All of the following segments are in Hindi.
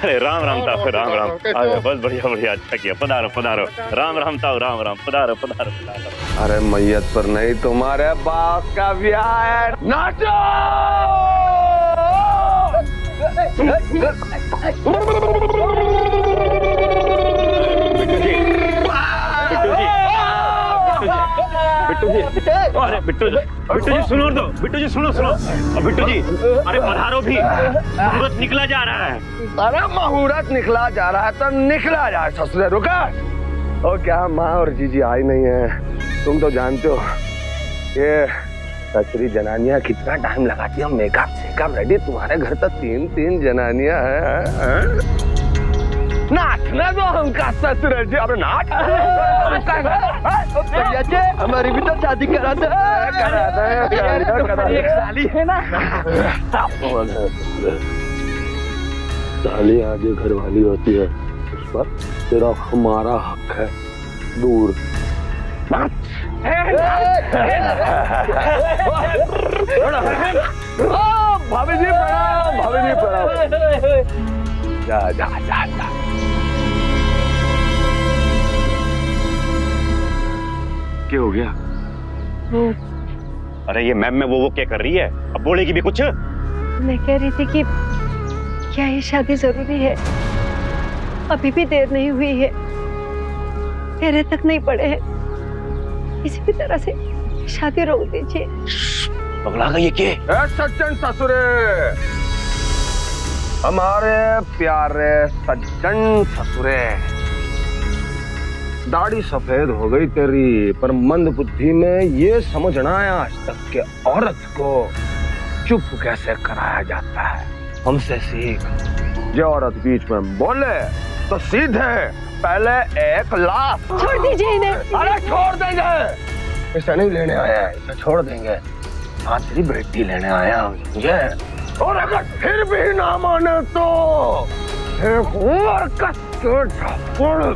अरे राम राम ताऊ, राम राम। अरे बहुत बढ़िया बढ़िया, अच्छा किया। पधारो पधारो। राम राम ताऊ, राम राम। पधारो पधारो पधारो। अरे मैयत पर नहीं, तुम्हारे बाप का ब्याह है, नाचो। बिट्टू जी, अरे बिट्टू जी सुनो तो, बिट्टू जी सुनो सुनो। बिट्टू जी, अरे पधारो भी, मुहूर्त निकला जा रहा है। अरे मुहूर्त निकला जा रहा है तो निकला जाए ससुरे, रुका। और क्या माँ और जीजी आई नहीं है? तुम तो जानते हो ये ससुरी जनानियां कितना टाइम लगाती है मेकअप सेकअप रेडी। तुम्हारे घर तो तीन जनानियां हैं। नाचना दो हमका ससुर जी, अब नाच। हमारी भी तो शादी करा दे। एक साली है ना, साली आगे घर वाली होती है, उस पर सिर्फ हमारा हक है। दूर भाभी जी प्रणाम, भाभी जी प्रणाम। जा जा जा जा। क्या हो गया? अरे ये मैम में वो क्या कर रही है? अब बोलेगी भी कुछ? मैं कह रही थी कि क्या ये शादी जरूरी है? अभी भी देर नहीं हुई है, फेरे तक नहीं पड़े हैं। किसी भी तरह से शादी रोक दीजिए। पगला गई ये क्या? सज्जन ससुरे, हमारे प्यारे सज्जन ससुरे, दाढ़ी सफेद हो गई तेरी, पर मंद बुद्धि में ये समझ ना आया आज तक कि औरत को चुप कैसे कराया जाता है। हमसे सीख। जो औरत बीच में बोले तो सीधे पहले एक लात। छोड़ दीजिए इन्हें। अरे छोड़ देंगे, इसे नहीं लेने आया, इसे छोड़ देंगे। हाँ तेरी बेटी लेने आया मुझे, और अगर फिर भी ना माने तो एक और कस के झापड़।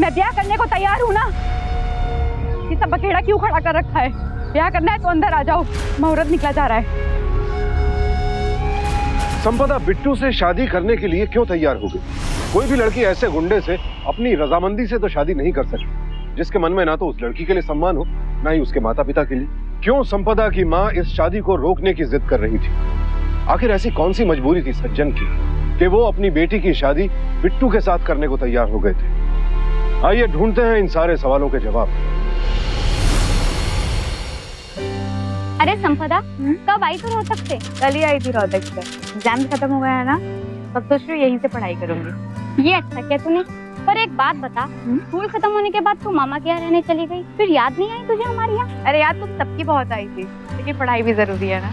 मैं ब्याह करने को तैयार हूँ ना। ये सब बखेड़ा क्यों खड़ा कर रखा है? ब्याह करना है तो अंदर आ जाओ, मुहूर्त निकला जा रहा है। संपदा बिट्टू से शादी करने के लिए क्यों तैयार हो गई? कोई भी लड़की ऐसे गुंडे से अपनी रजामंदी से तो शादी नहीं कर सकती, जिसके मन में ना तो उस लड़की के लिए सम्मान हो, ना ही उसके माता पिता के लिए। क्यों संपदा की माँ इस शादी को रोकने की जिद कर रही थी? आखिर ऐसी कौन सी मजबूरी थी सज्जन की कि वो अपनी बेटी की शादी बिट्टू के साथ करने को तैयार हो गए थे? आइए ढूंढते हैं इन सारे सवालों के जवाब। अरे संपदा, कब आई तू रोहतक से? कल ही आई थी रोहतक से। एग्जाम खत्म हो गया है ना, तब सोच रही हूँ यहीं से पढ़ाई करूंगी। ये अच्छा किया तूने। पर एक बात बता, स्कूल खत्म होने के बाद तू मामा के यहाँ रहने चली गई, फिर याद नहीं आई तुझे हमारे यहाँ? अरे यार तुम सबकी बहुत आई थी, लेकिन पढ़ाई भी जरूरी है ना।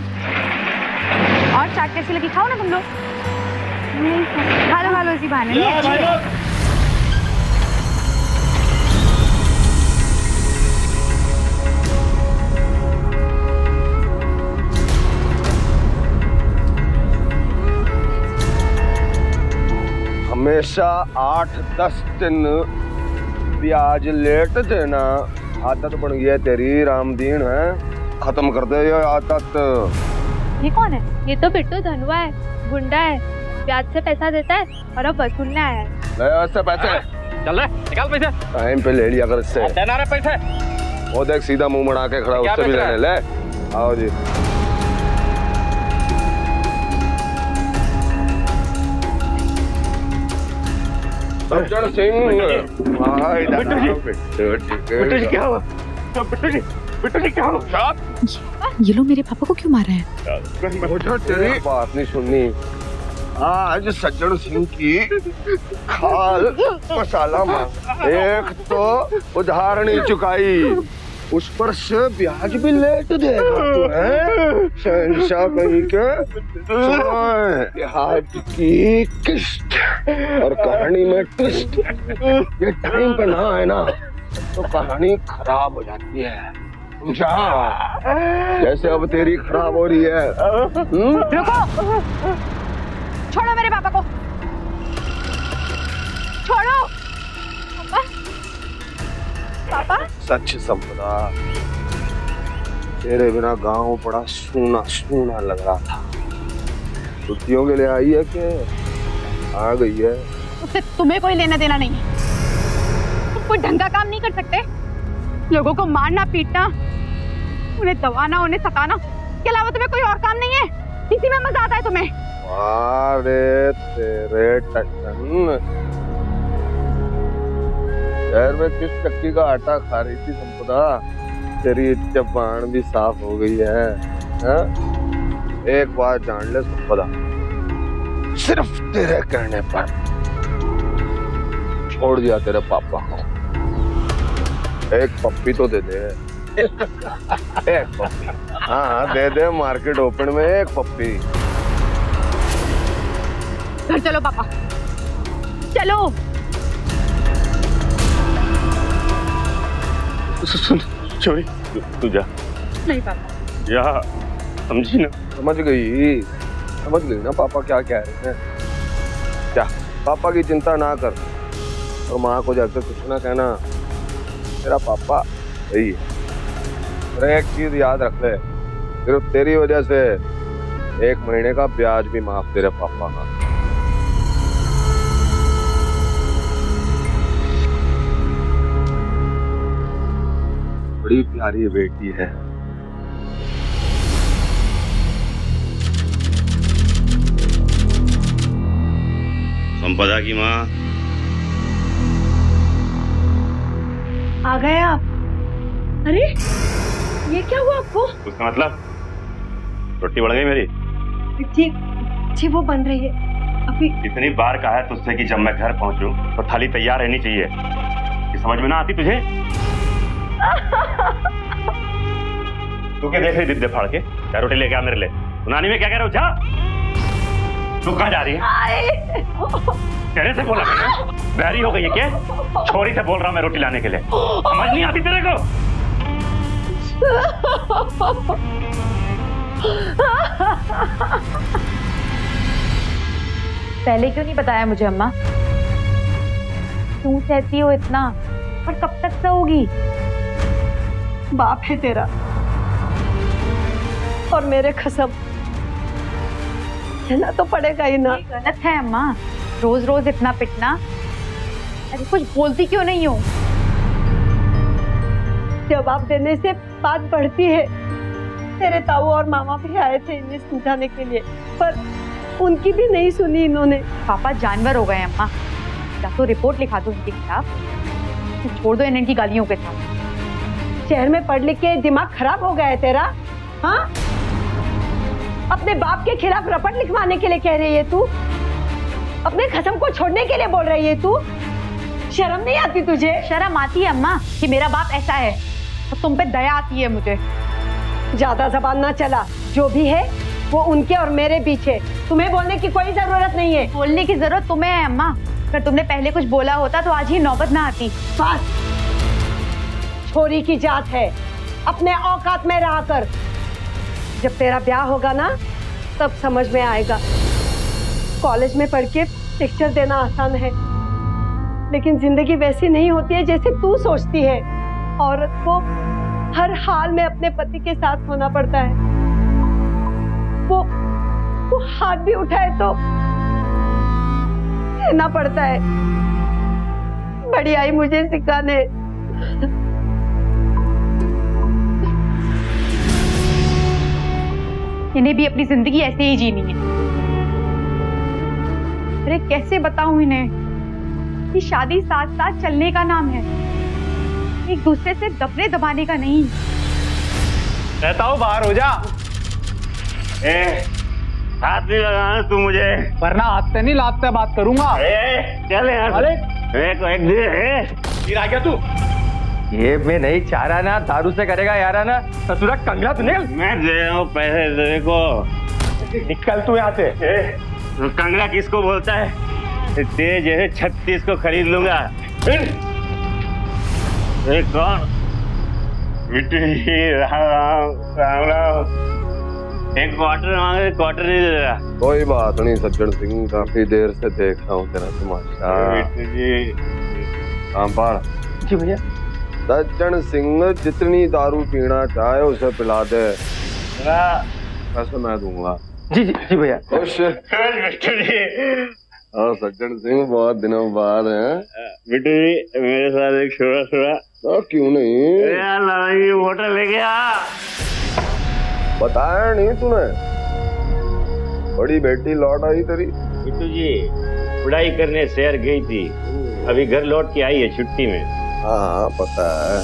और चाट कैसी लगी? खाओ ना तुम लोग। खा लो इसी बहाने। नहीं अच्छी है। हमेशा 8-10 दिन ब्याज लेट देना आदत बन गई है तेरी, रामदीन है। खत्म कर दे ये आदत। ये कौन है? ये तो बिट्टू धनवा है, गुंडा है, ब्याज से पैसा देता है और अब वसूलने आया है। ले ऐसे पैसे। चल रहा निकाल पैसे। टाइम पे ले लिया कर इससे। देना रे पैसे। वो देख सीधा मुंह मड़ा के खड़ा, उससे भी लेने। ले आओ जी। सज्जन सिंह, बिट्टू जी क्या हुआ? बिट्टू जी क्या हुआ? ये लोग मेरे पापा को क्यों मार रहे हैं? मुझे तेरी बात नहीं सुननी। आज सज्जन सिंह की खाल मसाला मार। एक तो उधार नहीं चुकाई, उस पर से ब्याज भी लेट देगा तू, हैं? शहंशाह कहीं के ब्याज की किस्त और कहानी में ट्विस्ट। ये टाइम पे ना है ना तो कहानी खराब हो जाती है, समझा? जैसे अब तेरी खराब हो रही है। रुको, छोड़ो मेरे पापा को, छोड़ो। पापा, पापा सच संपदा, तेरे बिना गांव बड़ा सूना सूना लग रहा था। छुट्टियों के लिए आई है कि आ गई है? उससे तुम्हें कोई लेना देना नहीं है। तुम कोई ढंग का काम नहीं कर सकते? लोगों को मारना पीटना, उन्हें दबाना, उन्हें सताना के अलावा तुम्हें कोई और काम नहीं है? इसी में मजा आता है तुम्हें? अरे तेरे टट्टन, शहर में किस चक्की का आटा खा रही थी संपदा? तेरी जबान भी साफ हो गई है, हा? एक बात जान ले संपदा, सिर्फ तेरे कहने पर छोड़ दिया तेरे पापा को। एक पप्पी तो दे दे। एक पप्पी, हाँ दे दे, मार्केट ओपन में एक पप्पी। घर चलो पापा, चलो। सुन छोरी, तू जा। नहीं पापा। जा, समझी ना? समझ गई ना पापा क्या कह रहे हैं। क्या पापा की चिंता ना कर, और माँ को जाकर कुछ ना कहना, तेरा पापा सही है। और एक चीज याद रख ले, सिर्फ तेरी वजह से 1 महीने का ब्याज भी माफ तेरे पापा का। बड़ी प्यारी बेटी है। संपदा की माँ आ गए आप? अरे ये क्या हुआ आपको? उसका मतलब रोटी बढ़ गई मेरी? जी वो बन रही है अभी। इतनी बार कहा है तुझसे कि जब मैं घर पहुंचूं तो थाली तैयार रहनी चाहिए। ये समझ में ना आती तुझे? तू क्या देख रही दिद्दे फाड़ के? क्या रोटी लेके आ मेरे लिए। नानी में क्या कह रहे हो? जा, तू कहाँ जा रही है? तेरे से बोला मैंने, बहरी हो गई है क्या? छोरी से बोल रहा हूं मैं रोटी लाने के लिए, समझ नहीं आती तेरे को? पहले क्यों नहीं बताया मुझे अम्मा? क्यों सहती हो इतना, और कब तक सहोगी? बाप है तेरा और मेरे कसम, कहना तो पड़ेगा ही ना। गलत है अम्मा, रोज रोज इतना पिटना। अरे कुछ बोलती क्यों नहीं हो? जवाब देने से बात बढ़ती है। तेरे ताऊ और मामा भी आए थे इन्हें समझाने के लिए, पर उनकी भी नहीं सुनी इन्होंने। पापा जानवर हो गए अम्मा, या तो रिपोर्ट लिखा दो इनके खिलाफ, तो छोड़ दो इनकी गालियों के साथ। शहर में पढ़ लिख के दिमाग खराब हो गया है तेरा? हाँ, अपने बाप के खिलाफ रपट लिखवाने के लिए कह रही है तू? अपने कसम को छोड़ने के लिए बोल रही है तू? शर्म नहीं आती तुझे? शर्म आती है अम्मा कि मेरा बाप ऐसा है, और तुम पे दया आती है मुझे। ज्यादा जबान ना चला, जो भी है वो उनके और मेरे बीच है, तुम्हें बोलने की कोई जरूरत नहीं है। बोलने की जरूरत तुम्हें है अम्मा, अगर तुमने पहले कुछ बोला होता तो आज ही नौबत ना आती। बस, छोरी की जात है, अपने औकात में रहा कर। जब तेरा ब्याह होगा ना तब समझ में आएगा। कॉलेज में पढ़ के लेक्चर देना आसान है, लेकिन जिंदगी वैसी नहीं होती है जैसे तू सोचती है। औरत को हर हाल में अपने पति के साथ होना पड़ता है। वो हाथ भी उठाए तो कहना पड़ता है। बड़ी आई मुझे सिखाने। इन्हें भी अपनी जिंदगी ऐसे ही जीनी है। अरे कैसे बताऊं इन्हें कि शादी साथ साथ चलने का नाम है, एक दूसरे से दबने दबाने का नहीं। कहता हूँ बाहर हो जा। हाथ नहीं लगाना तू मुझे, वरना हाथ से नहीं लात से बात करूंगा। चल यार, एक फिर आ गया तू। ये मैं नहीं चाह रहा ना, दारू से करेगा यारा ना, ससुरा कंगला तू निकल। मैं दे रहा हूँ पैसे तेरे को, निकल तू यहाँ से। कंगला किसको बोलता है? तेरे जैसे 36 को खरीद लूंगा। कौन? राम राम। एक क्वार्टर मांगे, क्वार्टर नहीं दे रहा। कोई बात नहीं सज्जन सिंह, काफी देर से देख रहा हूँ तेरा तमाशा। रामपाल जी भैया। सज्जन सिंह जितनी दारू पीना चाहे उसे पिला दे, पैसे मैं दूंगा। जी जी जी भैया। खुश? और सज्जन सिंह बहुत दिनों बाद हैं। बिट्टू जी मेरे साथ एक छोड़ा छोड़ा तो क्यों नहीं? लड़ाई होटल ले गया। बताया नहीं तूने? बड़ी बेटी लौट आई तेरी। बिट्टू जी पढ़ाई करने शहर गई थी, अभी घर लौट के आई है छुट्टी में। हाँ पता है।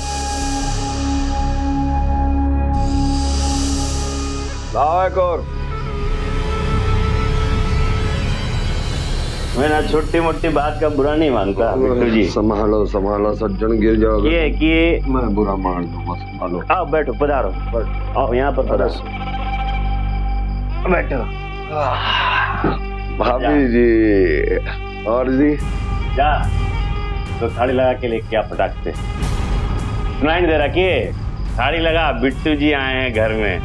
लाओ एक और। मैं ना छोटी मोटी बात का बुरा नहीं मानता बिट्टू जी। संभालो संभालो सज्जन, गिर जाओगे। ये मैं बुरा मान दूंगा, संभालो। आओ बैठो, पधारो, आओ यहाँ पर पधारो, बैठो। भाभी जी और जी जा तो थाली लगा के लेके आ फटाक से। सुनाई नहीं दे रहा कि थाली लगा, बिट्टू जी आए हैं घर में।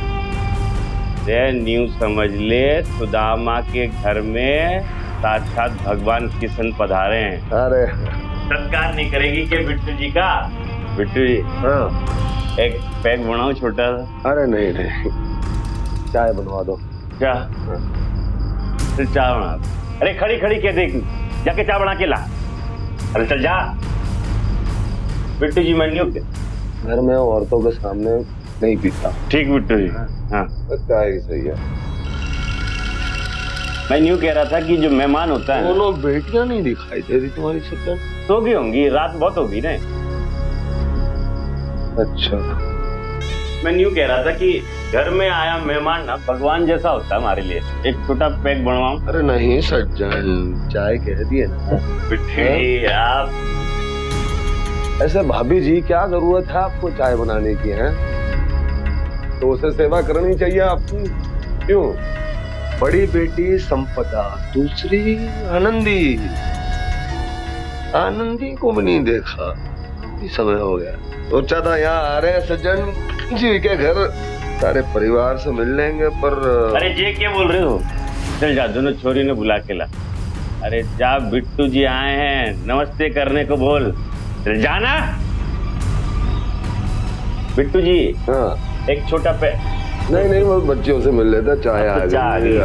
न्यू समझ ले, सुदामा के घर में साक्षात भगवान कृष्ण पधारे हैं। अरे सत्कार नहीं करेगी क्या बिट्टू जी का? बिट्टू जी हाँ। एक पैक बनाओ छोटा सा। अरे नहीं नहीं, चाय बनवा दो। क्या चाय बना? अरे खड़ी खड़ी क्या देख, जाके चाय बना के ला। अरे चल जा। बिट्टू जी मैं नहीं, घर में औरतों के सामने नहीं पीता। ठीक बिट्टू जी। हाँ चाय ही सही है। मैं यूँ कह रहा था कि जो मेहमान होता है, दोनों बेटियां नहीं दिखाई दे रही तुम्हारी सज्जन। सो गई होंगी, रात बहुत होगी ना। अच्छा मैं यूँ कह रहा था कि घर में आया मेहमान ना भगवान जैसा होता है हमारे लिए। एक छोटा पैक बनवाऊं? अरे नहीं सज्जन, चाय कह दिए ना। बिट्टू आप ऐसे भाभी जी क्या जरूरत है आपको चाय बनाने की है? तो उसे सेवा करनी चाहिए आपकी। क्यों? बड़ी बेटी संपदा, दूसरी आनंदी। आनंदी को भी नहीं देखा, ये समय हो गया। सोचा था यहाँ आ रहे हैं सज्जन जी के घर, सारे परिवार से मिल लेंगे, पर अरे ये क्या बोल रहे हो? चल जा, दोनों छोरी ने बुला के ला। अरे जा, बिट्टू जी आए हैं, नमस्ते करने को बोल। चल जाना। बिट्टू जी हाँ। एक छोटा पे नहीं नहीं, वो बच्चियों से मिल लेता, चाय आ गई।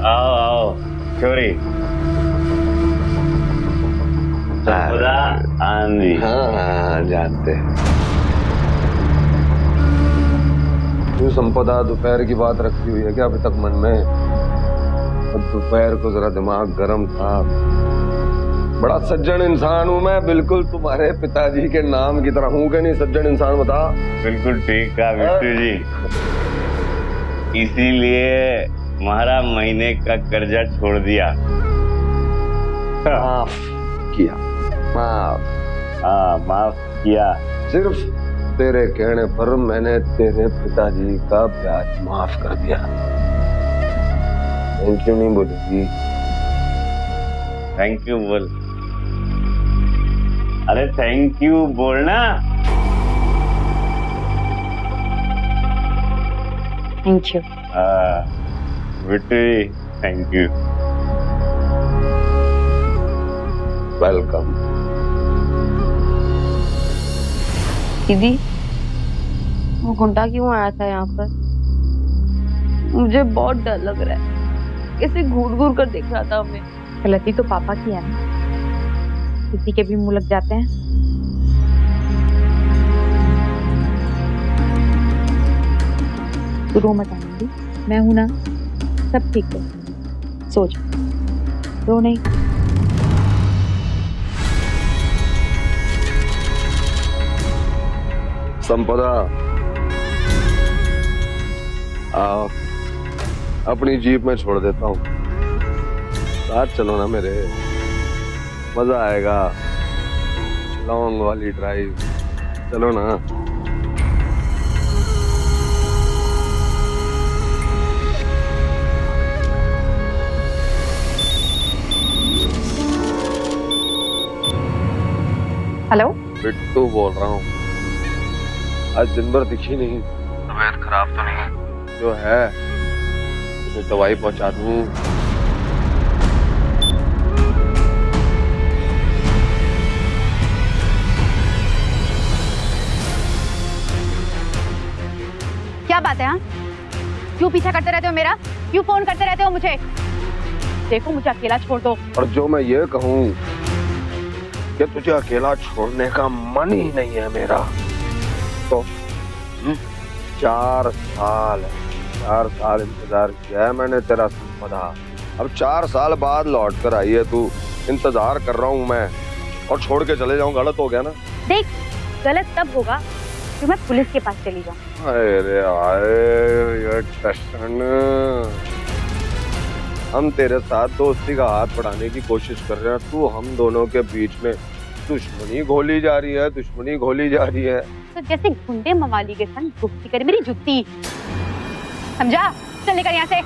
आओ आओ छोरी। आंधी। हाँ जानते हैं। तू संपदा दोपहर की बात रखी हुई है क्या अभी तक मन में? दोपहर को जरा दिमाग गर्म था। बड़ा सज्जन इंसान हूँ मैं, बिल्कुल तुम्हारे पिताजी के नाम की तरह हूँ कि नहीं सज्जन इंसान? बता। बिल्कुल ठीक कहा बिट्टू जी, इसीलिए तुम्हारा महीने का कर्जा छोड़ दिया। माफ किया। माफ। हाँ माफ किया। सिर्फ तेरे कहने पर मैंने तेरे पिताजी का ब्याज माफ कर दिया। थैंक यू नहीं बोलेगी? थैंक यू बोल। अरे थैंक यू बोलना। Thank you. Bittu thank you. Welcome. दीदी वो गुंडा क्यों आया था यहाँ पर? मुझे बहुत डर लग रहा है, कैसे घूर घूर कर देख रहा था हमें। गलती तो पापा की है ना, किसी के भी मुंह लग जाते हैं। तू रो मत आनंदी, मैं हूं ना, सब ठीक है। सोच, रो नहीं। संपदा आओ, अपनी जीप में छोड़ देता हूँ, साथ चलो ना मेरे, मजा आएगा। लॉन्ग वाली ड्राइव, चलो ना। हेलो बिट्टू बोल रहा हूँ। आज दिन भर दिखी नहीं, तबीयत खराब तो नहीं? जो है तो दवाई पहुंचा दूँ। क्या बात है? हाँ, क्यों पीछा करते रहते हो मेरा? क्यों फोन करते रहते हो मुझे? देखो मुझे अकेला छोड़ दो। और जो मैं ये कहूँ कि तुझे अकेला छोड़ने का मन ही नहीं है मेरा, तो 4 साल इंतजार किया है मैंने तेरा संपदा। अब 4 साल बाद लौट कर आई है तू, इंतजार कर रहा हूँ मैं, और छोड़ के चले जाऊँ गलत हो गया ना? देख, गलत तब होगा कि मैं पुलिस के पास चली जाऊँ। अरे ये टशन, हम तेरे साथ दोस्ती का हाथ बढ़ाने की कोशिश कर रहे हैं, तू हम दोनों के बीच में दुश्मनी घोली जा रही है, दुश्मनी घोली जा रही है। तो जैसे गुंडे मवाली के संग दोस्ती करे मेरी जुत्ती, समझा? चल निकल यहाँ से।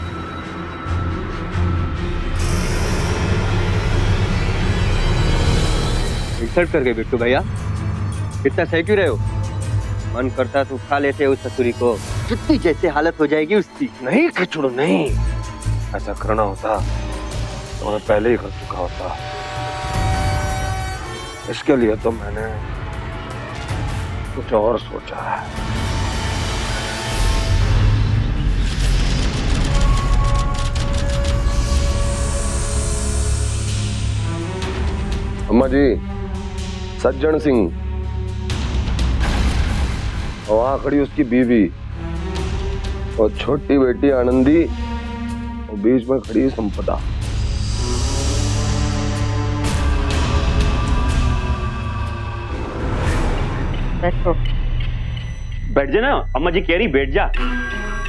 इंसल्ट कर गए बिट्टू भैया, इतना सह क्यों रहे हो? मन करता तो उठा लेते उस ससुरी को, जुत्ती जैसे हालत हो जाएगी उसकी। नहीं खिचड़ू नहीं, ऐसा करना होता तो मैं पहले ही कर चुका होता। इसके लिए तो मैंने कुछ और सोचा है। अम्मा जी, सज्जन सिंह, और वहां खड़ी उसकी बीवी और छोटी बेटी आनंदी, और बीच में खड़ी संपदा। बैठो। बैठ जा ना, अम्मा जी कह रही बैठ जा।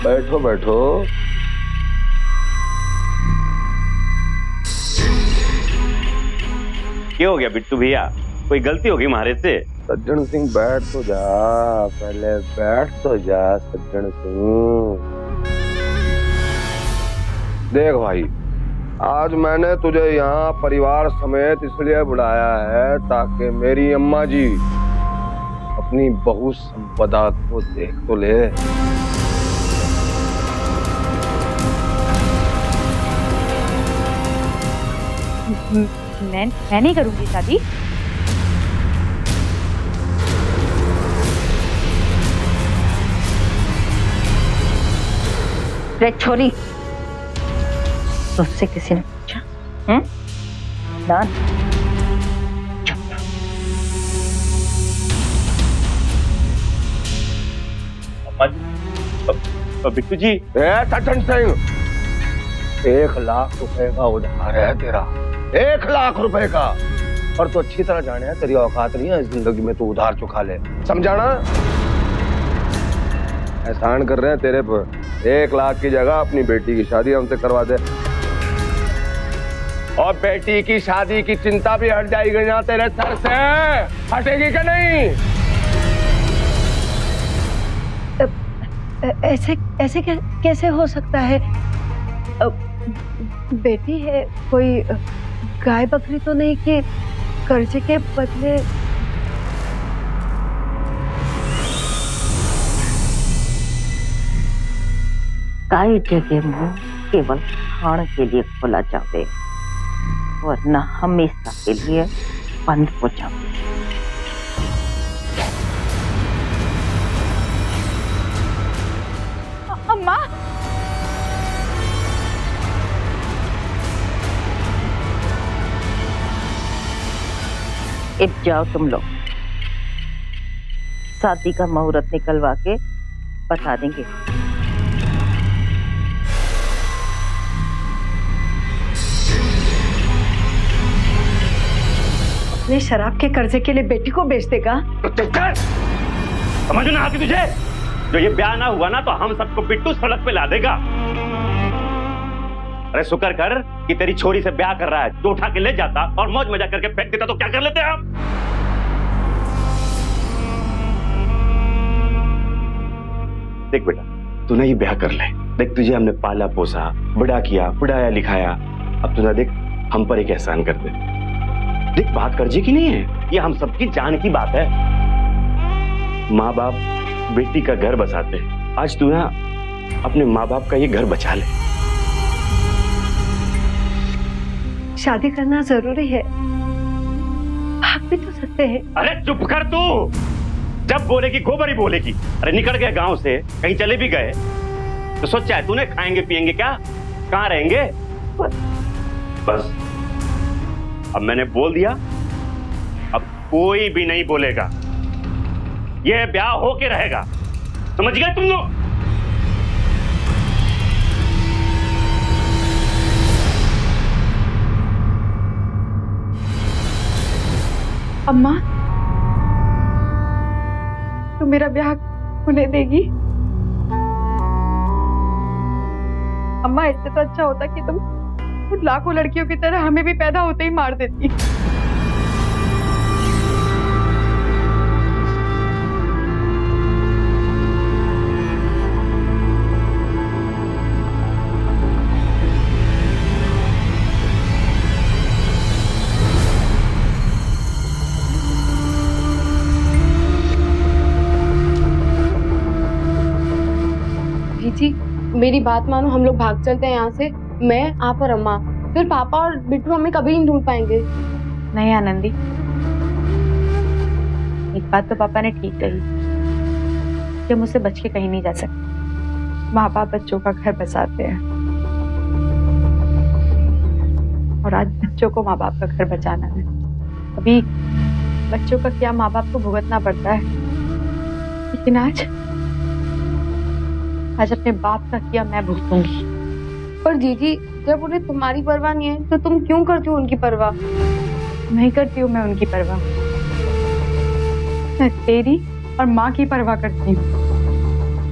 बैठो बैठो। क्या हो गया बिट्टू भैया, कोई गलती होगी हमारे से? सज्जन सिंह बैठ तो जा, पहले बैठ तो जा सज्जन सिंह। देख भाई, आज मैंने तुझे यहाँ परिवार समेत इसलिए बुलाया है ताकि मेरी अम्मा जी अपनी बहू संपदा को देख तो ले। मैं नहीं करूंगी शादी। रे छोरी, तुझसे किसी ने पूछा? ना अम्मा जी, बिट्टू जी। सज्जन सिंह, 1 लाख रुपए का उधार है तेरा, 1 लाख रुपए का। और तू अच्छी तरह जाने तेरी औकात नहीं है इस जिंदगी में, तू उधार चुका ले, समझाना? एहसान कर रहे हैं तेरे पर। 1 लाख की जगह अपनी बेटी की शादी हमसे करवा दे, और बेटी की शादी की चिंता भी हट जाएगी ना तेरे सर से। हटेगी कि नहीं? ऐसे कैसे हो सकता है? बेटी है, कोई गाय बकरी तो नहीं कि कर्जे के बदले। काई जगह मुंह केवल खाण के लिए खोला जावे, वरना हमेशा के लिए बंद हो जावे। अम्मा, अब जाओ तुम लोग, शादी का मुहूर्त निकलवा के बता देंगे। अपने शराब के कर्जे के लिए बेटी को बेच देगा? समझ ना आती तुझे? जो ये ब्याह ना हुआ ना तो हम सबको बिट्टू सड़क पे ला देगा। अरे शुक्र कर कि तेरी छोरी से ब्याह कर रहा है, जो उठा के ले जाता और मौज मजा करके फेंक देता तो क्या कर लेते हम? देख बेटा, तू ही ब्याह कर ले। देख, तुझे हमने पाला पोसा, बड़ा किया, पढ़ाया लिखाया, अब तू ना देख हम पर एक एहसान कर दे। देख, बात कर्जे की नहीं है, ये हम सबकी जान की बात है। माँ बाप बेटी का घर बसाते हैं। आज तू ना अपने माँ बाप का ये घर बचा ले। शादी करना जरूरी है, भाग भी तो सकते हैं। अरे चुप कर तू, जब बोलेगी गोबर ही बोलेगी। अरे निकल गए गांव से, कहीं चले भी गए तो सोचा है तूने खाएंगे पिएंगे क्या, कहाँ रहेंगे? बस अब मैंने बोल दिया, अब कोई भी नहीं बोलेगा। ये ब्याह होके रहेगा, समझ गए तुम लोग? अम्मा, तू मेरा ब्याह होने देगी? अम्मा, इससे तो अच्छा होता कि तुम खुद लाखों लड़कियों की तरह हमें भी पैदा होते ही मार देती। जी, मेरी बात मानो, हम लोग भाग चलते हैं यहाँ से। मैं, आप और अम्मा। फिर पापा और बिट्टू हमें कभी नहीं ढूंढ पाएंगे। नहीं आनंदी, एक बात तो पापा ने ठीक कही कि हम उससे बच के कहीं नहीं जा सकते। माँ बाप बच्चों का घर बसाते हैं और आज बच्चों को माँ बाप का घर बचाना है। अभी बच्चों का क्या माँ बाप को भुगतना पड़ता है, लेकिन आज अपने बाप का किया मैं भुगतूंगी। पर जीजी, जब उन्हें तुम्हारी परवाह नहीं है तो तुम क्यों करती हो उनकी परवाह? नहीं करती हूँ मैं उनकी परवाह, मैं तेरी और माँ की परवाह करती हूँ।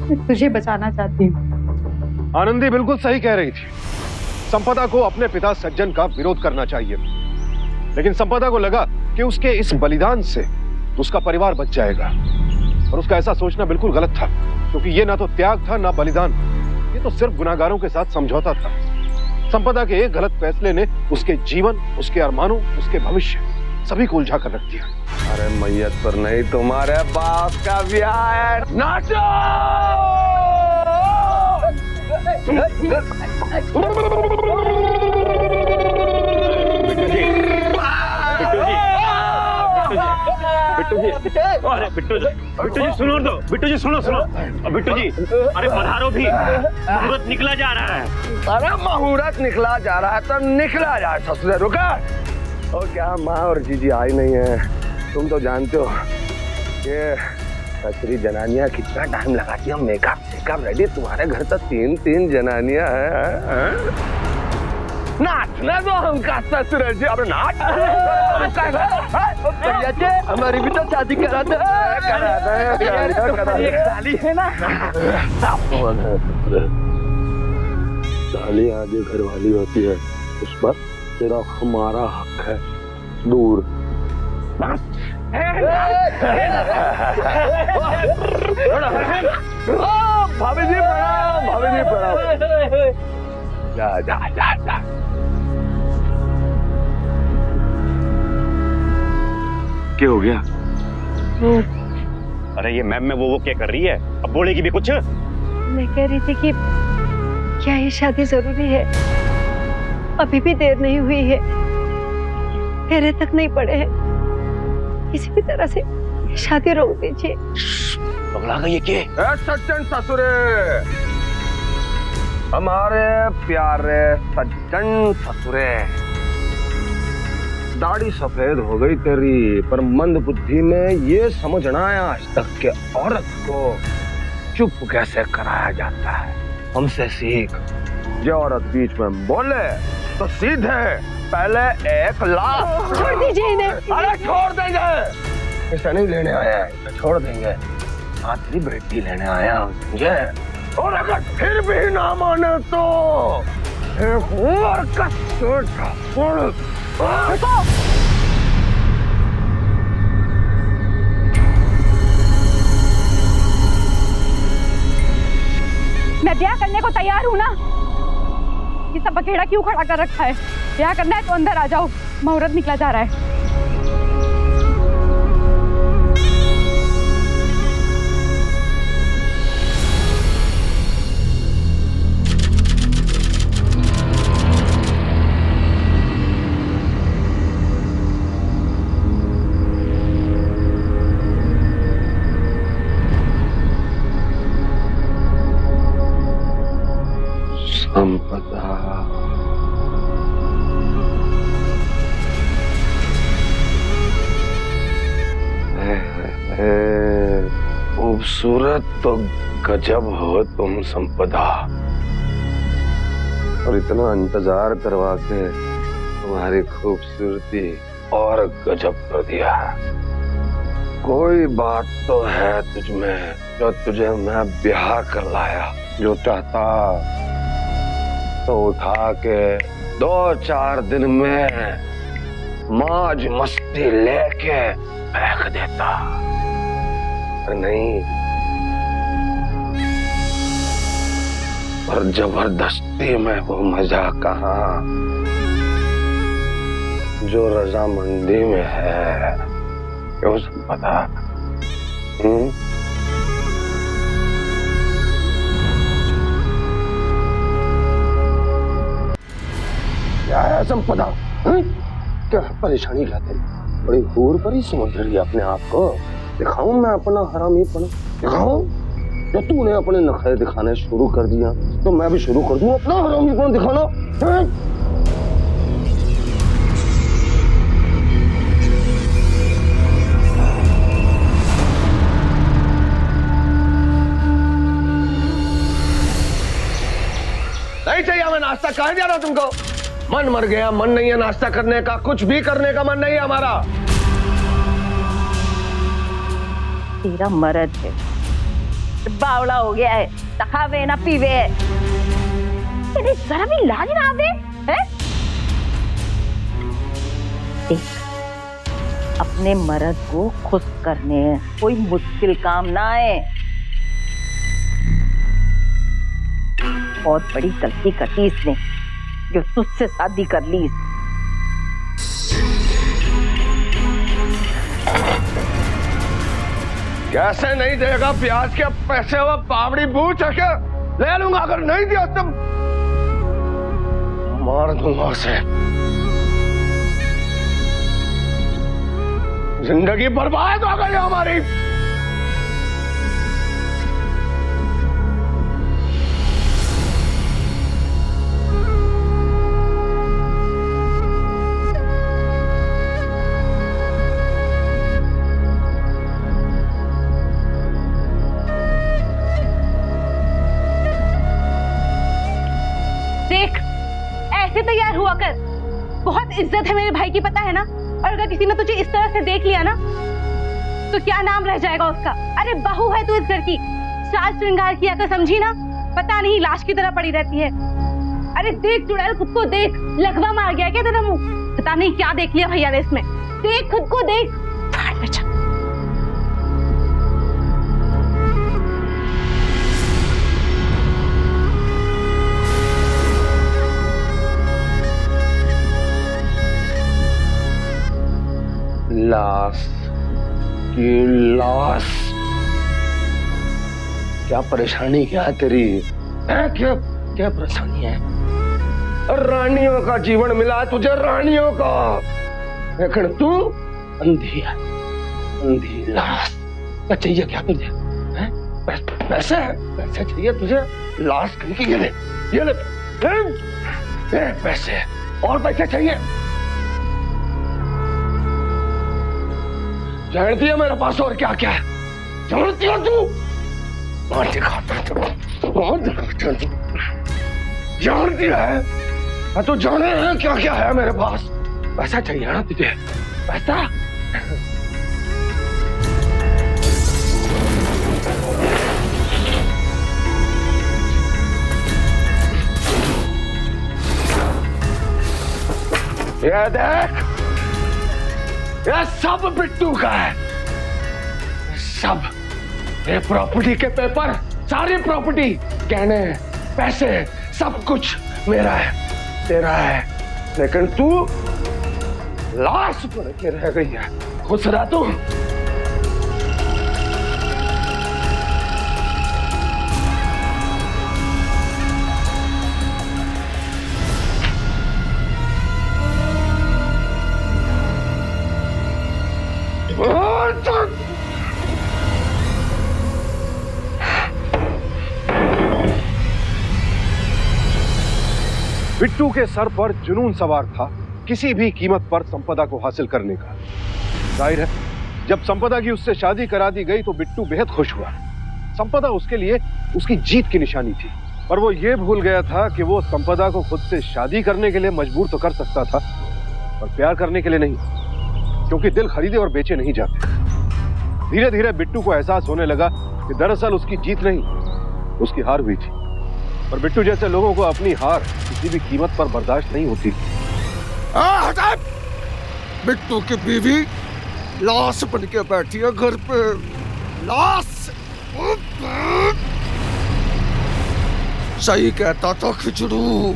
मैं तुझे बचाना चाहती हूँ। आनंदी बिल्कुल सही कह रही थी। संपदा को अपने पिता सज्जन का विरोध करना चाहिए, लेकिन संपदा को लगा कि उसके इस बलिदान से उसका परिवार बच जाएगा, और उसका ऐसा सोचना बिल्कुल गलत था, क्योंकि ये ना तो त्याग था ना बलिदान, ये तो सिर्फ गुनाहगारों के साथ समझौता था। संपदा के एक गलत फैसले ने उसके जीवन, उसके अरमानों, उसके भविष्य सभी को उलझा कर रख दिया। अरे मैयत पर नहीं, तुम्हारे बाप का ब्याह है। नाचो! बिट्टू जी सुनो तो, बिट्टू जी सुनो। बिट्टू जी, अरे पधारो भी, मुहूर्त निकला जा रहा है। अरे मुहूर्त निकला जा रहा है तो निकला जाए ससुरे, रुका। और क्या माँ और जीजी आई नहीं है? तुम तो जानते हो ये ससुरी जनानियाँ कितना टाइम लगाती है मेकअप रेडी। तुम्हारे घर तो तीन जनानियाँ हैं। नाचना तो हमका ससुर जी, अब नाच। हमारी भी तो शादी करा दे। साली है ना, साली आगे घर वाली होती है, उस पर तेरा हमारा हक है। दूर भाभी जी प्रणाम, भाभी जी प्रणाम। जा। क्या हो गया? अरे ये मैम में वो क्या कर रही है? अब बोलेगी भी कुछ? मैं कह रही थी कि क्या ये शादी जरूरी है? अभी भी देर नहीं हुई है, फेरे तक नहीं पड़े हैं। किसी भी तरह से शादी रोक दीजिए। पगला गई ये सज्जन ससुरे, हमारे प्यारे सज्जन ससुरे, दाढ़ी सफेद हो गई तेरी, पर मंद बुद्धि में ये समझ ना आया आज तक के औरत को चुप कैसे कराया जाता है। हमसे सीख। जो औरत बीच में बोले तो सीधे पहले एक लाख। छोड़ दीजिए इन्हें। अरे छोड़ देंगे, इसे नहीं लेने आया है, इसे छोड़ देंगे। आखिरी बेटी लेने आया मुझे, और अगर फिर भी ना माने तो एक और मैं ब्याह करने को तैयार हूँ ना। ये सब बखेड़ा क्यों खड़ा कर रखा है? ब्याह करना है तो अंदर आ जाओ, मुहूर्त निकला जा रहा है। संपदा। खूबसूरत तो गजब हो तुम संपदा, और इतना इंतजार करवा के तुम्हारी खूबसूरती और गजब कर दिया। कोई बात तो है तुझमें जो तुझे मैं ब्याह कर लाया। जो चाहता तो उठा के 2-4 दिन में मौज मस्ती लेके फेंक देता, पर नहीं, पर जबरदस्ती में वो मजा कहाँ जो रजामंदी में है। क्यों संपदा? क्या है संपदा? क्या परेशानी क्या तेरी? बड़ी हूर पर ही समझ रही है अपने आप को। दिखाऊं मैं अपना हरामीपना? दिखाऊं? जब तूने अपने नखरे दिखाने शुरू कर दिया तो मैं भी शुरू कर दूं अपना हरामीपना दिखाना। नहीं चाहिए हमें नाश्ता। कहाँ जा रहा तुमको? मन मर गया, मन नहीं है नाश्ता करने का, कुछ भी करने का मन नहीं है हमारा। तेरा मर्द है, बावड़ा हो गया है, तखावे ना पीवे है, तेरे जरा भी लाज ना आवे है? देख, अपने मर्द को खुश करने कोई मुश्किल काम ना है। बहुत बड़ी गलती करती इसने जो तुझसे शादी कर ली। कैसे नहीं देगा प्याज के पैसे? वो पावड़ी बूझ है, ले लूंगा। अगर नहीं दिया तो मार दूंगा उसे। जिंदगी बर्बाद हो गई हमारी। तैयार हुआ कर, बहुत इज्जत है मेरे भाई की, पता है ना? और अगर किसी ने तुझे इस तरह से देख लिया ना तो क्या नाम रह जाएगा उसका? अरे बहू है तू इस घर की, साज श्रृंगार किया कर, समझी ना? पता नहीं लाश की तरह पड़ी रहती है। अरे देख चुड़ैल, खुद को देख, लकवा मार गया क्या तेरा मुंह? पता नहीं क्या देख लिया भैया ने इसमें। देख खुद को देख। लाश की लाश। क्या परेशानी क्या है तेरी? क्या क्या परेशानी है? रानियों का जीवन मिला तुझे, रानियों का, लेकिन तू अंधी है, अंधी लाश। क्या चाहिए क्या तुझे? पैसे पैसे चाहिए तुझे? लाश कहीं ये ले, ये ले पैसे। और पैसे चाहिए? जानती है मेरे पास और क्या क्या है? जानती है तू? कौन दिखाता तू? जानती है? तू जाने है क्या क्या है मेरे पास? पैसा चाहिए ना तुझे? पैसा? ये देख, ये सब बिट्टू का है, सब। ये प्रॉपर्टी के पेपर, सारी प्रॉपर्टी, गहने, पैसे, सब कुछ मेरा है, तेरा है। लेकिन तू लाश बन के रह गई है। खुश रह तू। बिट्टू के सर पर जुनून सवार था किसी भी कीमत पर संपदा को हासिल करने का। जाहिर है जब संपदा की उससे शादी करा दी गई तो बिट्टू बेहद खुश हुआ। संपदा उसके लिए उसकी जीत की निशानी थी, पर वो ये भूल गया था कि वो संपदा को खुद से शादी करने के लिए मजबूर तो कर सकता था, पर प्यार करने के लिए नहीं, क्योंकि दिल खरीदे और बेचे नहीं जाते। धीरे धीरे बिट्टू को एहसास होने लगा कि दरअसल उसकी जीत नहीं, उसकी हार हुई थी। पर बिट्टू जैसे लोगों को अपनी हार किसी भी कीमत पर बर्दाश्त नहीं होती। बिट्टू की बीवी लाश बन के बैठी है घर पे, लाश। सही कहता था खिचड़ू,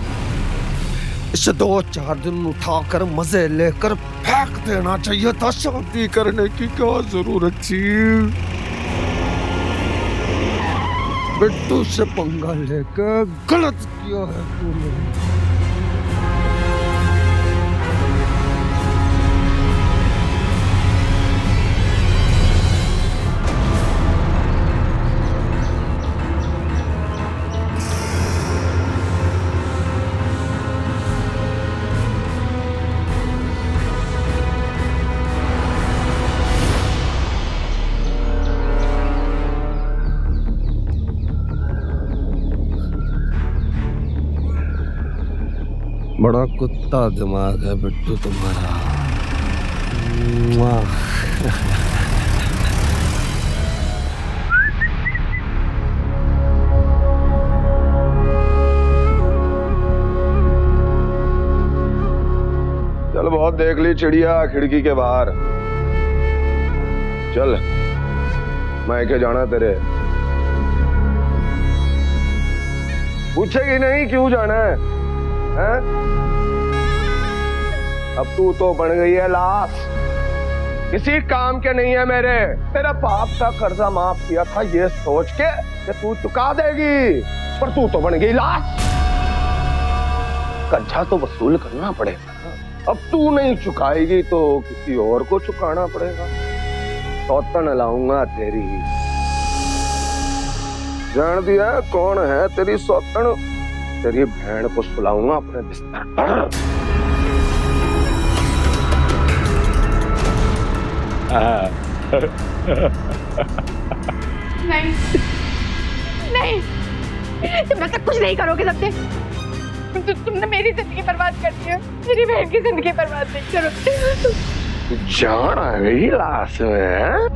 इसे 2-4 दिन उठाकर मजे लेकर फेंक देना चाहिए था। शादी करने की क्या जरूरत थी? बिट्टू से पंगा लेकर गलत किया है तूने। बड़ा कुत्ता दिमाग है बिट्टू तुम्हारा। चल बहुत देख ली चिड़िया खिड़की के बाहर, चल मैके जाना तेरे। पूछेगी नहीं क्यों जाना है? अब तू तो बन गई है लाश, किसी काम के नहीं है मेरे। तेरा बाप का कर्जा माफ किया था ये सोच के कि तू चुका देगी, पर तू तो बन गई लाश। कर्जा तो वसूल करना पड़ेगा, अब तू नहीं चुकाएगी तो किसी और को चुकाना पड़ेगा। सौतन लाऊंगा तेरी, जान दिया कौन है तेरी सौतन? तेरी बहन को सुलाऊंगा अपने बिस्तर पर। नहीं नहीं, तुम ऐसा कुछ नहीं करोगे सबसे। तुमने मेरी जिंदगी बर्बाद कर दी है, मेरी बहन की जिंदगी बर्बाद नहीं करो। जान आ गई लाश में,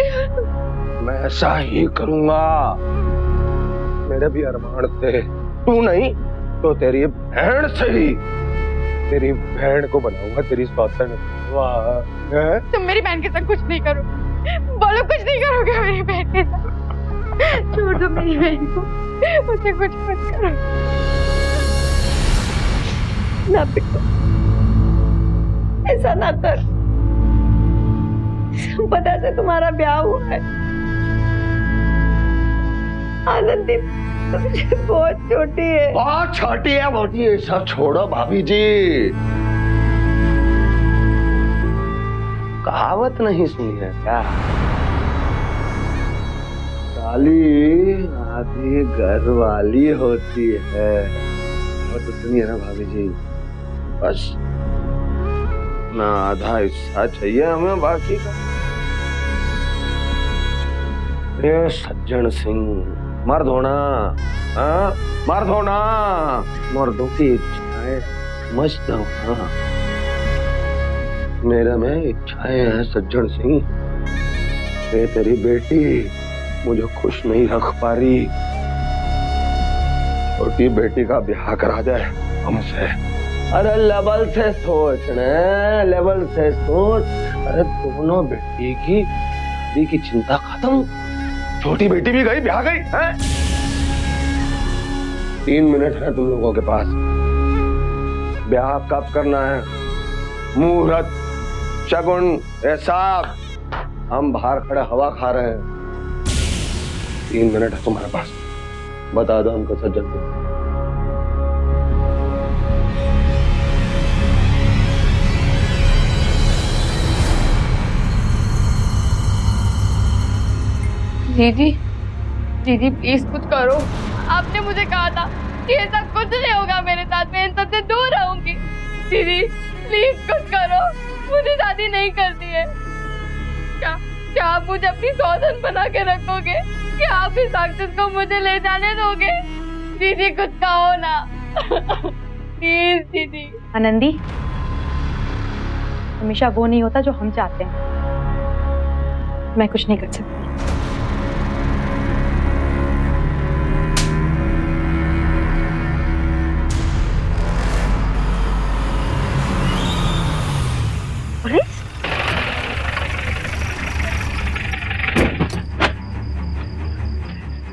मैं ऐसा ही करूंगा। मेरे भी अरमान थे, तू नहीं तो तेरी बहन से ही, तेरी बहन को बनाऊंगा तेरी सौतन। वाह, तुम मेरी बहन के साथ कुछ नहीं करो, बोलो कुछ नहीं करोगे मेरी बहन के साथ। छोड़ दो मेरी बहन को, मुझे कुछ मत करो। ना बिट्टू, ऐसा ना कर। संपदा से तुम्हारा ब्याह हुआ है। आनंदी बहुत छोटी है, बहुत छोटी है, मोटी है, सब छोड़ो भाभी जी। कहावत नहीं सुनी है क्या? साली आधी घर वाली होती है। वो तो सुनी है ना भाभी जी? बस ना आधा हिस्सा चाहिए हमें बाकी का। ये सज्जन सिंह मर्द होना, मर्द होना, मर्दों की इच्छाएं समझता हूँ। मेरे में इच्छाएं हैं सज्जन सिंह। तेरी बेटी मुझे खुश नहीं रख पा रही, छोटी बेटी का ब्याह करा जाए हमसे। अरे लेवल से सोच ने, लेवल से सोच। अरे दोनों बेटी की चिंता खत्म, छोटी बेटी भी गई, ब्याह गई है। 3 मिनट है तुम लोगों के पास। ब्याह कब करना है? मुहूर्त, शगुन, हिसाब, हम बाहर खड़े हवा खा रहे हैं। 3 मिनट है तुम्हारे पास, बता दो हमको सज्जन को। दीदी, दीदी प्लीज कुछ करो। आपने मुझे कहा था ये सब कुछ नहीं होगा मेरे साथ, मैं इन सबसे दूर रहूंगी। दीदी प्लीज कुछ करो, मुझे शादी नहीं करनी है। क्या आप मुझे अपनी सौतन बना के रखोगे? क्या आप इस राक्षस को मुझे ले जाने दोगे? दीदी कुछ कहो ना प्लीज दीदी। आनंदी, हमेशा वो नहीं होता जो हम चाहते हैं। मैं कुछ नहीं कर सकती। पुलिस?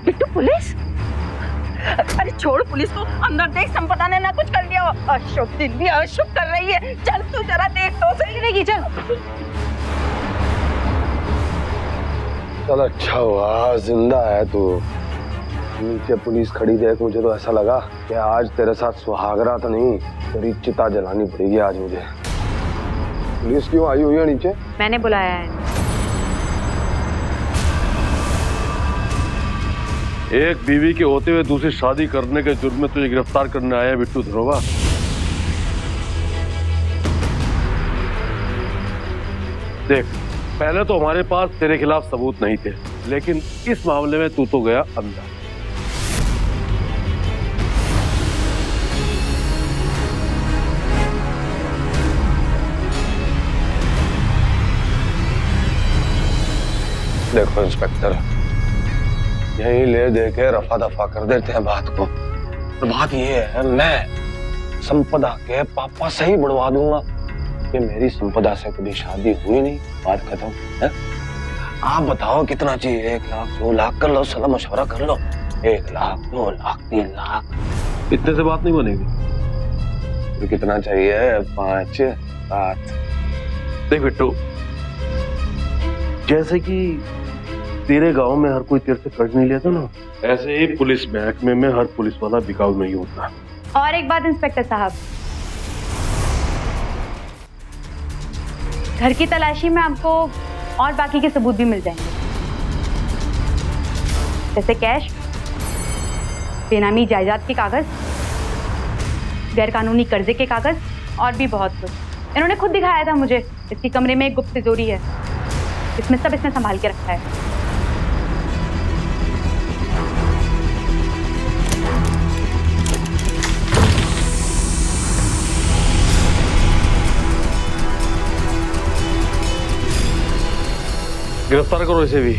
बिट्टू पुलिस? अरे छोड़ पुलिस को, अंदर देख संपदा ने ना कुछ कर लिया हो। अशुभ दिन भी अशुभ कर रही है। चल तू जरा देख तो सही रहेगी। चल चल अच्छा हुआ जिंदा है तू। नीचे पुलिस खड़ी देख, मुझे तो ऐसा लगा कि आज तेरे साथ सुहागरा तो नहीं, तेरी चिता जलानी पड़ेगी आज मुझे। पुलिस क्यों आई हुई है नीचे? मैंने बुलाया है। एक बीवी के होते हुए दूसरी शादी करने के जुर्म में तुझे गिरफ्तार करने आया है बिट्टू धनोवा। देख, पहले तो हमारे पास तेरे खिलाफ सबूत नहीं थे, लेकिन इस मामले में तू तो गया अंदर। देखो इंस्पेक्टर, यही ले दे के रफा दफा कर देते हैं बात को। और बात ये है, मैं संपदा के पापा से ही बढ़वा दूंगा कि मेरी संपदा से कभी शादी हुई नहीं, बात खत्म है। आप बताओ कितना चाहिए? 1 लाख 2 लाख कर लो, सलाह मशवरा कर लो। 1 लाख 2 लाख 3 लाख इतने से बात नहीं बनेगी। तो कितना चाहिए? 5 7? देख बिट्टू, जैसे कि तेरे गांव में हर कोई तेरे से कर्ज नहीं लेता ना, ऐसे ही पुलिस महकमे में हर पुलिस वाला बिकाऊ नहीं होता। और एक बात इंस्पेक्टर साहब, घर की तलाशी में आपको और बाकी के सबूत भी मिल जाएंगे, जैसे कैश, बेनामी जायदाद के कागज, गैर कानूनी कर्जे के कागज और भी बहुत कुछ। इन्होंने खुद दिखाया था मुझे। इसके कमरे में एक गुप्त तिजोरी है, इसमें सब इसने संभाल के रखा है। गिरफ्तार करो इसे भी।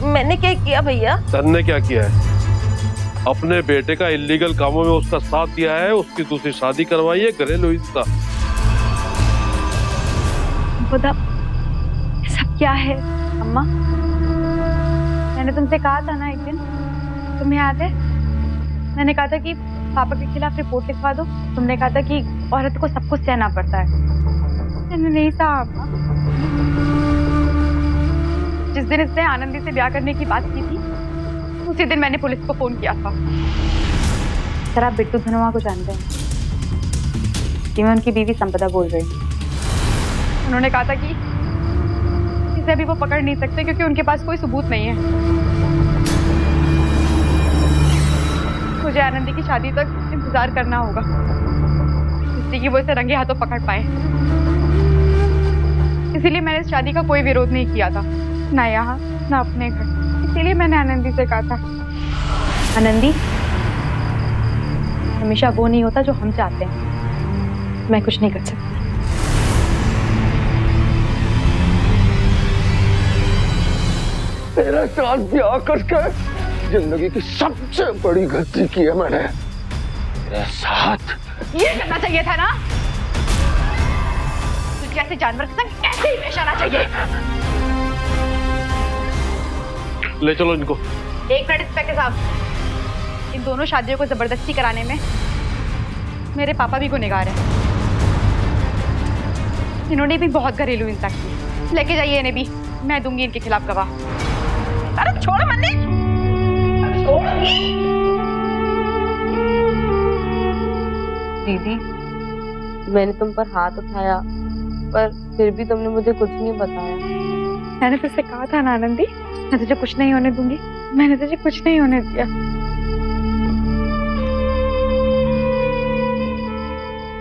मैंने क्या किया भैया? तन्ने क्या किया है? अपने बेटे का इलीगल कामों में उसका साथ दिया है, उसकी दूसरी शादी करवाई है, घरेलू हिंसा। खुदा, सब क्या है? अम्मा, मैंने तुमसे कहा था ना एक दिन, तुम्हें याद है? मैंने कहा था कि पापा के खिलाफ रिपोर्ट लिखवा दो। तुमने कहा था कि औरत को सब कुछ सहना पड़ता है। मैंने नहीं सहा अम्मा। जिस दिन इसने आनंदी से ब्याह करने की बात की थी, उसी दिन मैंने पुलिस को फोन किया था। सर, आप बिट्टू धनोवा को जानते हैं कि मैं उनकी बीवी संपदा बोल रही हूँ। उन्होंने कहा था कि इसे अभी वो पकड़ नहीं सकते क्योंकि उनके पास कोई सबूत नहीं है। मुझे आनंदी की शादी तक इंतजार करना होगा, इसलिए कि वो इसे रंगे हाथों पकड़ पाए। इसीलिए मैंने इस शादी का कोई विरोध नहीं किया था, ना यहाँ ना अपने घर। इसीलिए मैंने आनंदी से कहा था, आनंदी, हमेशा वो नहीं होता जो हम चाहते हैं। मैं कुछ नहीं कर सकती। तेरे साथ ब्याह करके जिंदगी की सबसे बड़ी गलती की है मैंने। तेरे साथ ये करना चाहिए था ना? तुझे ऐसे जानवर के संग ऐसे ही पेश आना चाहिए। ले चलो इनको। एक मिनट इंस्पेक्टर साहब, इन दोनों शादियों को जबरदस्ती कराने में मेरे पापा भी गुनहगार हैं। इन्होंने भी बहुत घरेलू हिंसा की। लेके जाइए इन्हें भी, मैं दूंगी इनके खिलाफ गवाह। अरे छोड़ मन्नी, दीदी, मैंने तुम पर हाथ उठाया, पर फिर भी तुमने मुझे कुछ नहीं बताया। मैंने तुझसे कहा था ना आनंदी, मैं तुझे कुछ नहीं होने दूंगी। मैंने तुझे कुछ नहीं होने दिया।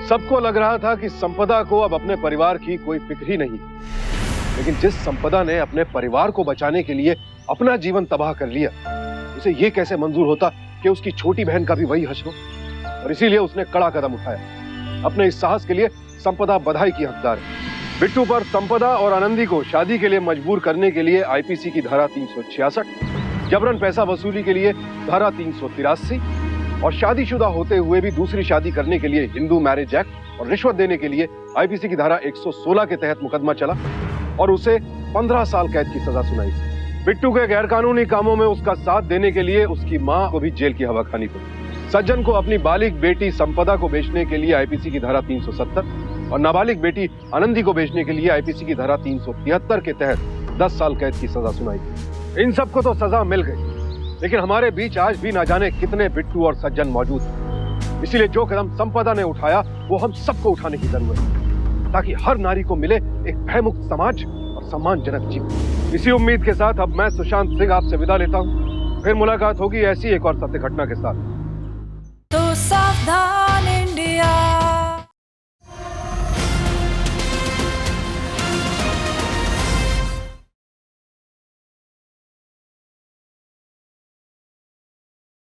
सबको लग रहा था कि संपदा को अब अपने परिवार की कोई फिक्र ही नहीं, लेकिन जिस संपदा ने अपने परिवार को बचाने के लिए अपना जीवन तबाह कर लिया, उसे यह कैसे मंजूर होता कि उसकी छोटी बहन का भी वही हश्र हो? और इसीलिए उसने कड़ा कदम उठाया। अपने इस साहस के लिए संपदा बधाई की हकदार है। बिट्टू पर संपदा और आनंदी को शादी के लिए मजबूर करने के लिए आईपीसी की धारा 366, जबरन पैसा वसूली के लिए धारा 383 और शादीशुदा होते हुए भी दूसरी शादी करने के लिए हिंदू मैरिज एक्ट और रिश्वत देने के लिए आईपीसी की धारा 116 के तहत मुकदमा चला और उसे 15 साल कैद की सजा सुनाई। बिट्टू के गैरकानूनी कामों में उसका साथ देने के लिए उसकी मां को भी जेल की हवा खानी पड़ी। सज्जन को अपनी बालिग बेटी संपदा को बेचने के लिए आईपीसी की धारा 370 और नाबालिग बेटी आनंदी को बेचने के लिए आईपीसी की धारा 373 के तहत 10 साल कैद की सजा सुनाई। इन सबको तो सजा मिल गई, लेकिन हमारे बीच आज भी ना जाने कितने बिट्टू और सज्जन मौजूद हैं। इसीलिए जो कदम संपदा ने उठाया वो हम सबको उठाने की जरूरत है, ताकि हर नारी को मिले एक भयमुक्त समाज और सम्मानजनक जीवन। इसी उम्मीद के साथ अब मैं सुशांत सिंह आपसे विदा लेता हूँ। फिर मुलाकात होगी ऐसी एक और सत्य घटना के साथ। तो सावधान इंडिया।